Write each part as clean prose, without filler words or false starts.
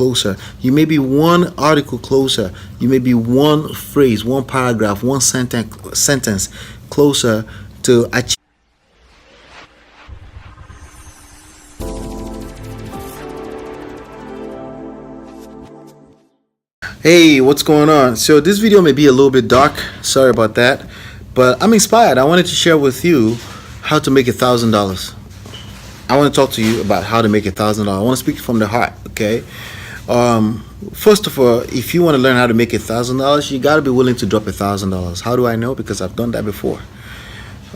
closer. You may be one article closer. You may be one phrase, one paragraph, one sentence closer to achieve. Hey, what's going on? So this video may be a little bit dark. Sorry about that, but I'm inspired. I wanted to share with you how to make $1,000. I want to talk to you about how to make $1,000. I want to speak from the heart. Okay. First of all, if you want to learn how to make $1,000, you got to be willing to drop $1,000. How do I know? Because I've done that before.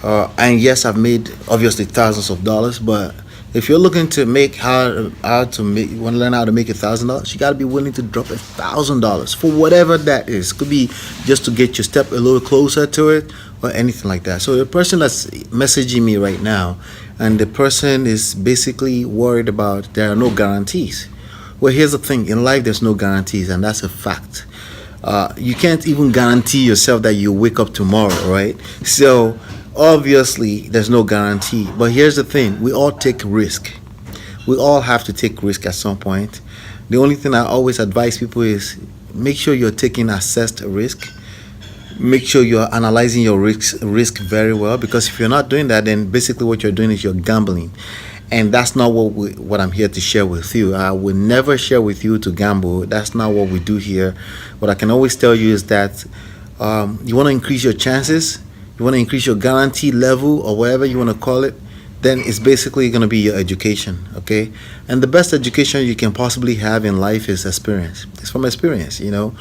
And yes, I've made obviously thousands of dollars, but if you're looking to make you want to learn how to make $1,000, you got to be willing to drop $1,000 for whatever that is. Could be just to get your step a little closer to it or anything like that. So the person that's messaging me right now, and the person is basically worried about there are no guarantees. Well, here's the thing: in life, there's no guarantees, and that's a fact. You can't even guarantee yourself that you wake up tomorrow, right? So obviously there's no guarantee, but here's the thing: we all take risk. We all have to take risk at some point. The only thing I always advise people is make sure you're taking assessed risk. Make sure you're analyzing your risk very well, because if you're not doing that, then basically what you're doing is you're gambling, and that's not what I'm here to share with you. I will never share with you to gamble. That's not what we do here. What I can always tell you is that you want to increase your chances. You want to increase your guarantee level, or whatever you want to call it, then it's basically going to be your education, okay? And the best education you can possibly have in life is experience. It's from experience, you know?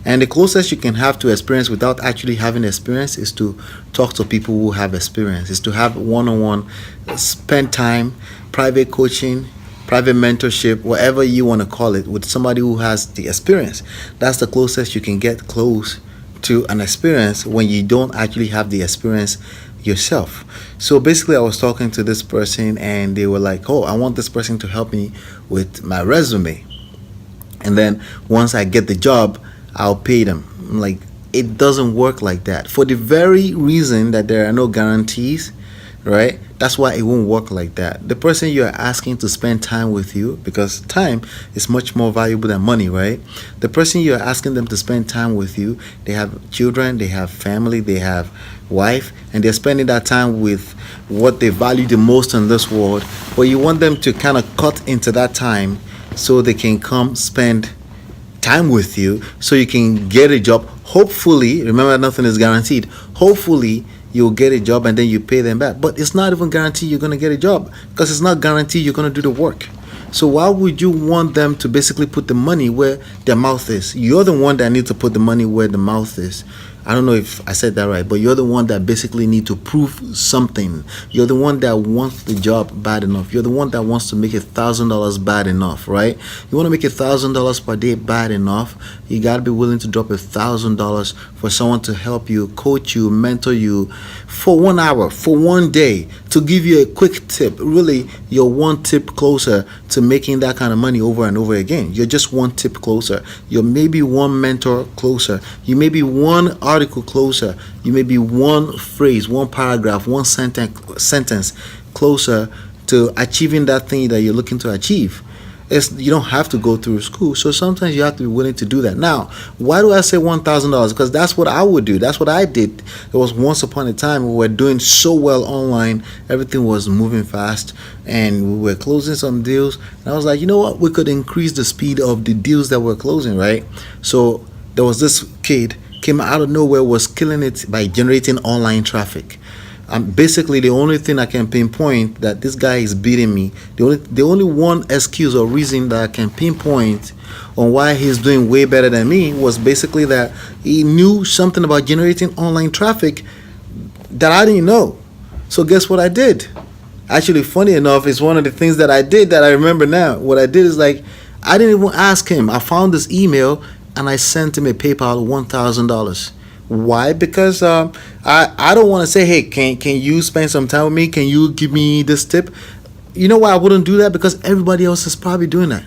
And the closest you can have to experience without actually having experience is to talk to people who have experience, is to have one-on-one, spend time, private coaching, private mentorship, whatever you want to call it, with somebody who has the experience. That's the closest you can get close to an experience when you don't actually have the experience yourself. So basically I was talking to this person, and they were like, oh, I want this person to help me with my resume, and then once I get the job, I'll pay them. I'm like, it doesn't work like that, for the very reason that there are no guarantees, right? That's why it won't work like that. The person you're asking to spend time with you, because time is much more valuable than money, right? The person you're asking them to spend time with you, they have children, they have family, they have wife, and they're spending that time with what they value the most in this world. But you want them to kind of cut into that time so they can come spend time with you, so you can get a job. Hopefully, remember, nothing is guaranteed. Hopefully you'll get a job and then you pay them back, but it's not even guaranteed you're going to get a job, because it's not guaranteed you're going to do the work. So why would you want them to basically put the money where their mouth is? You're the one that needs to put the money where the mouth is. I don't know if I said that right, but you're the one that basically need to prove something. You're the one that wants the job bad enough. You're the one that wants to make $1,000 bad enough, right? You want to make $1,000 per day bad enough, you got to be willing to drop $1,000 for someone to help you, coach you, mentor you for 1 hour, for 1 day, to give you a quick tip. Really, you're one tip closer to making that kind of money over and over again. You're just one tip closer. You're maybe one mentor closer. You may be one article closer. You may be one phrase, one paragraph, one sentence closer to achieving that thing that you're looking to achieve. You don't have to go through school, so sometimes you have to be willing to do that. Now, why do I say $1,000? Because that's what I would do. That's what I did. There was once upon a time we were doing so well online. Everything was moving fast, and we were closing some deals. And I was like, you know what? We could increase the speed of the deals that we're closing, right? So there was this kid came out of nowhere, was killing it by generating online traffic. Basically, the only thing I can pinpoint that this guy is beating me, the only one excuse or reason that I can pinpoint on why he's doing way better than me was basically that he knew something about generating online traffic that I didn't know. So guess what I did? Actually, funny enough, it's one of the things that I did that I remember now. What I did is, like, I didn't even ask him. I found this email and I sent him a PayPal $1,000. Why? Because I don't want to say, hey, can you spend some time with me? Can you give me this tip? You know why I wouldn't do that? Because everybody else is probably doing that.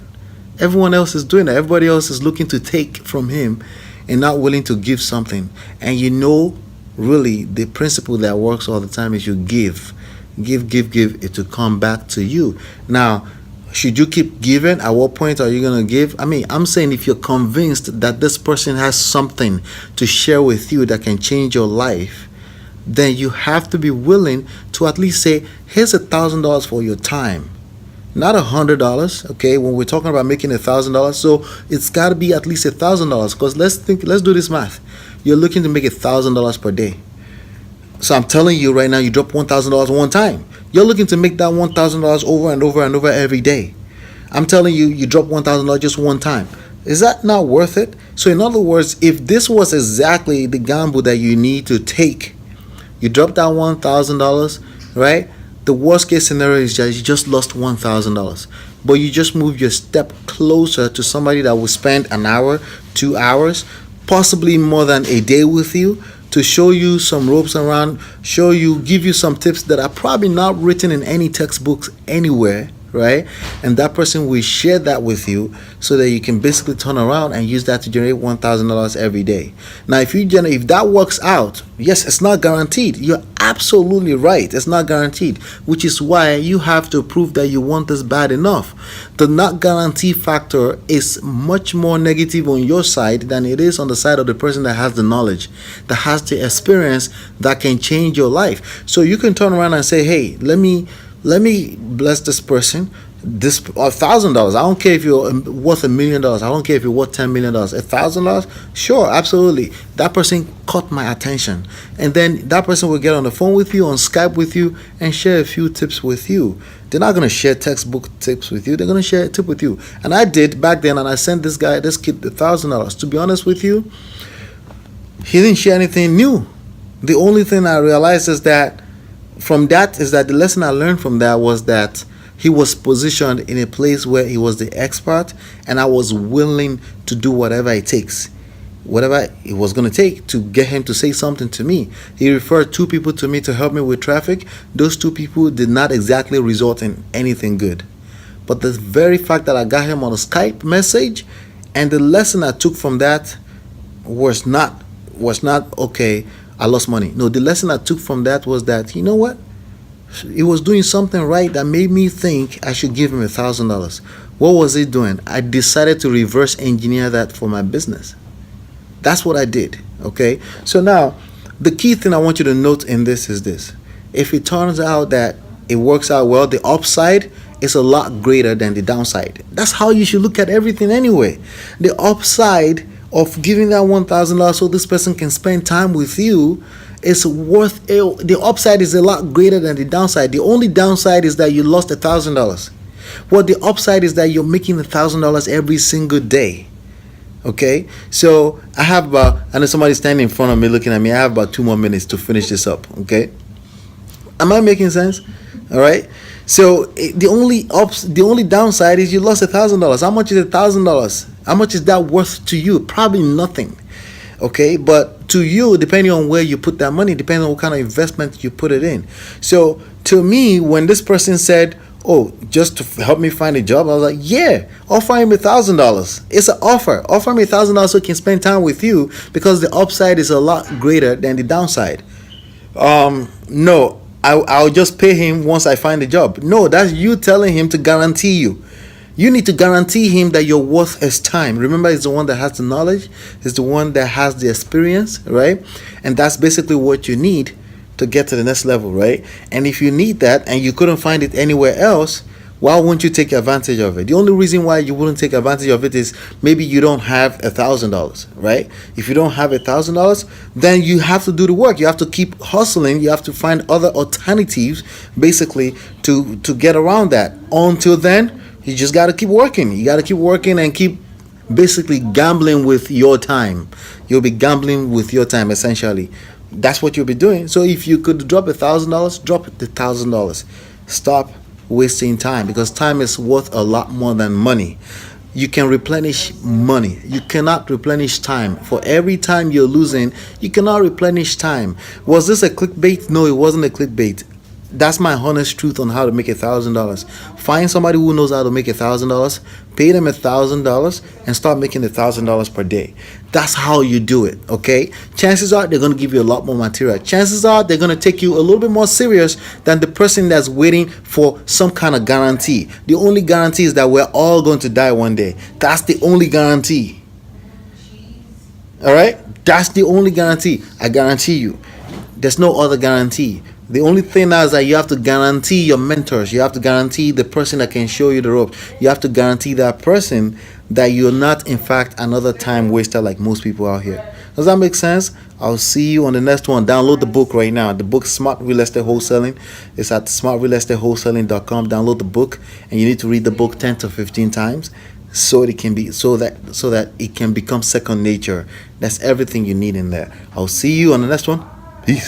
Everyone else is doing that. Everybody else is looking to take from him and not willing to give something. And you know, really, the principle that works all the time is you give, it to come back to you. Now, Should you keep giving? At what point are you going to give? I mean, I'm saying if you're convinced that this person has something to share with you that can change your life, then you have to be willing to at least say, here's $1,000 for your time. Not $100, okay? When we're talking about making $1,000, so it's got to be at least $1,000. Because let's do this math. You're looking to make $1,000 per day. So I'm telling you right now, you drop $1,000 one time. You're looking to make that $1,000 over and over and over every day. I'm telling you, you drop $1,000 just one time. Is that not worth it? So in other words, if this was exactly the gamble that you need to take, you drop that $1,000, right? The worst case scenario is that you just lost $1,000, but you just move your step closer to somebody that will spend an hour, 2 hours, possibly more than a day with you, to show you some ropes around, give you some tips that are probably not written in any textbooks anywhere, right? And that person will share that with you so that you can basically turn around and use that to generate $1,000 every day. Now, if that works out, yes, it's not guaranteed. You're absolutely right. It's not guaranteed, which is why you have to prove that you want this bad enough. The not guarantee factor is much more negative on your side than it is on the side of the person that has the knowledge, that has the experience that can change your life. So you can turn around and say, hey, let me bless this person, this $1,000. I don't care if you're worth $1 million. I don't care if you're worth $10 million. $1,000, sure, absolutely. That person caught my attention, and then that person will get on the phone with you, on Skype with you, and share a few tips with you. They're not going to share textbook tips with you. They're going to share a tip with you. And I did back then, and I sent this kid $1,000. To be honest with you, he didn't share anything new. The only thing I realized is that the lesson I learned from that was that he was positioned in a place where he was the expert, and I was willing to do whatever it takes, whatever it was going to take to get him to say something to me. He referred 2 people to me to help me with traffic. Those 2 people did not exactly result in anything good. But the very fact that I got him on a Skype message, and the lesson I took from that was not okay, I lost money. No, the lesson I took from that was that, you know what? He was doing something right that made me think I should give him $1,000. What was he doing? I decided to reverse engineer that for my business. That's what I did, okay? So now, the key thing I want you to note in this is this. If it turns out that it works out well, the upside is a lot greater than the downside. That's how you should look at everything anyway. The upside of giving that $1,000 so this person can spend time with you is worth it. The upside is a lot greater than the downside. The only downside is that you lost $1,000. Well, the upside is that you're making $1,000 every single day. Okay, so I have I know somebody standing in front of me looking at me. I have about 2 more minutes to finish this up. Okay, am I making sense? All right. So the only downside is you lost $1,000. How much is $1,000? How much is that worth to you? Probably nothing. Okay, but to you, depending on where you put that money, depending on what kind of investment you put it in. So to me, when this person said, oh, just to help me find a job, I was like, yeah, offer him $1,000. It's an offer. Offer me $1,000 so he can spend time with you, because the upside is a lot greater than the downside. No, I'll just pay him once I find a job. No, that's you telling him to guarantee you. You need to guarantee him that you're worth his time. Remember, he's the one that has the knowledge. He's the one that has the experience, right? And that's basically what you need to get to the next level, right? And if you need that and you couldn't find it anywhere else, why wouldn't you take advantage of it? The only reason why you wouldn't take advantage of it is maybe you don't have $1,000, right? If you don't have $1,000, then you have to do the work. You have to keep hustling. You have to find other alternatives, basically, to get around that. Until then, you just got to keep working. You got to keep working and keep basically gambling with your time. You'll be gambling with your time, essentially. That's what you'll be doing. So if you could drop $1,000, drop the $1,000. Stop wasting time, because time is worth a lot more than money. You can replenish money. You cannot replenish time. For every time you're losing, you cannot replenish time. Was this a clickbait? No, it wasn't a clickbait. That's my honest truth on how to make $1,000. Find somebody who knows how to make $1,000, pay them $1,000, and start making $1,000 per day. That's how you do it, okay? Chances are they're going to give you a lot more material. Chances are they're going to take you a little bit more serious than the person that's waiting for some kind of guarantee. The only guarantee is that we're all going to die one day. That's the only guarantee. All right? That's the only guarantee. I guarantee you. There's no other guarantee. The only thing now is that you have to guarantee your mentors. You have to guarantee the person that can show you the ropes. You have to guarantee that person that you're not, in fact, another time waster like most people out here. Does that make sense? I'll see you on the next one. Download the book right now. The book Smart Real Estate Wholesaling. It's at smartrealestatewholesaling.com. Download the book, and you need to read the book 10 to 15 times so it can be so that it can become second nature. That's everything you need in there. I'll see you on the next one. Peace.